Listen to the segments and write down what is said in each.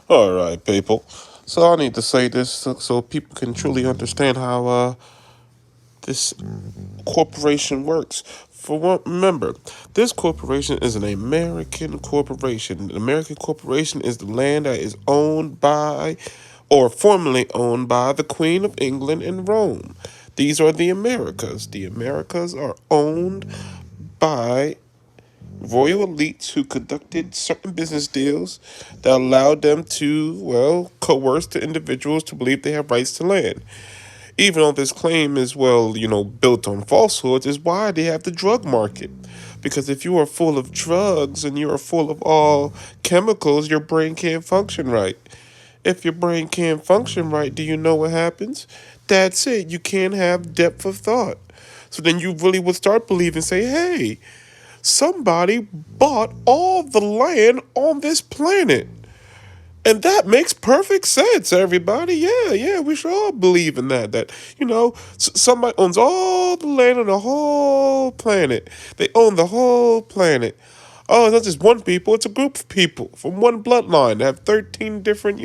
All right, people. So I need to say this so people can truly understand how this corporation works. For one, remember, this corporation is an American corporation. An American corporation is the land that is owned by, or formerly owned by, the Queen of England and Rome. These are the Americas. The Americas are owned by royal elites who conducted certain business deals that allowed them to, well, coerce the individuals to believe they have rights to land. Even though this claim is, well, built on falsehoods, is why they have the drug market. Because if you are full of drugs and you are full of all chemicals, your brain can't function right. If your brain can't function right, do you know what happens? That's it. You can't have depth of thought. So then you really would start believing, say, hey, somebody bought all the land on this planet. And that makes perfect sense, everybody. Yeah, we should all believe in that. Somebody owns all the land on the whole planet. They own the whole planet. Oh, it's not just one people, it's a group of people from one bloodline. They have 13 different,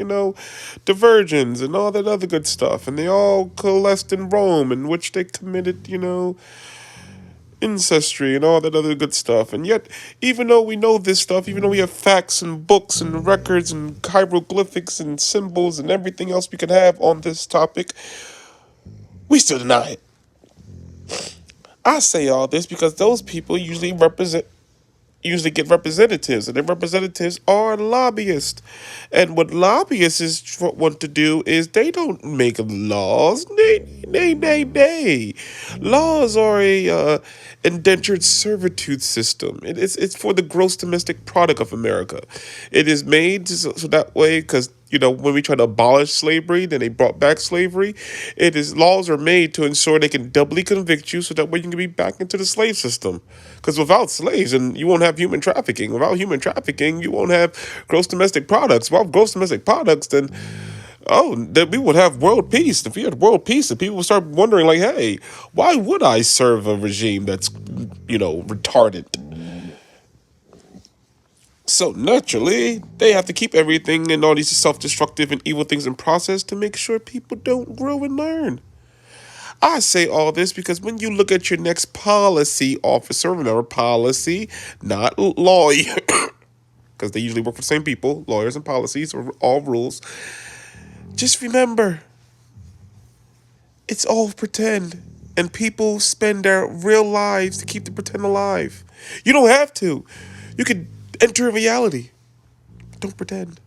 diversions and all that other good stuff. And they all coalesced in Rome, in which they committed, ancestry and all that other good stuff. And yet, even though we know this stuff, even though we have facts and books and records and hieroglyphics and symbols and everything else we can have on this topic, we still deny it. I say all this because those people usually get representatives, and their representatives are lobbyists. And what lobbyists want to do is they don't make laws. They. Laws are a indentured servitude system. It's for the gross domestic product of America. It is made so that way because when we try to abolish slavery, then they brought back slavery. Laws are made to ensure they can doubly convict you so that way you can be back into the slave system. Because without slaves, and you won't have human trafficking. Without human trafficking, you won't have gross domestic products. Without gross domestic products, then we would have world peace. If we had world peace, then people would start wondering, like, hey, why would I serve a regime that's, retarded? So naturally, they have to keep everything and all these self-destructive and evil things in process to make sure people don't grow and learn. I say all this because when you look at your next policy officer, remember policy, not lawyer, because they usually work for the same people, lawyers and policies are all rules. Just remember, it's all pretend. And people spend their real lives to keep the pretend alive. You don't have to. You can enter reality. Don't pretend.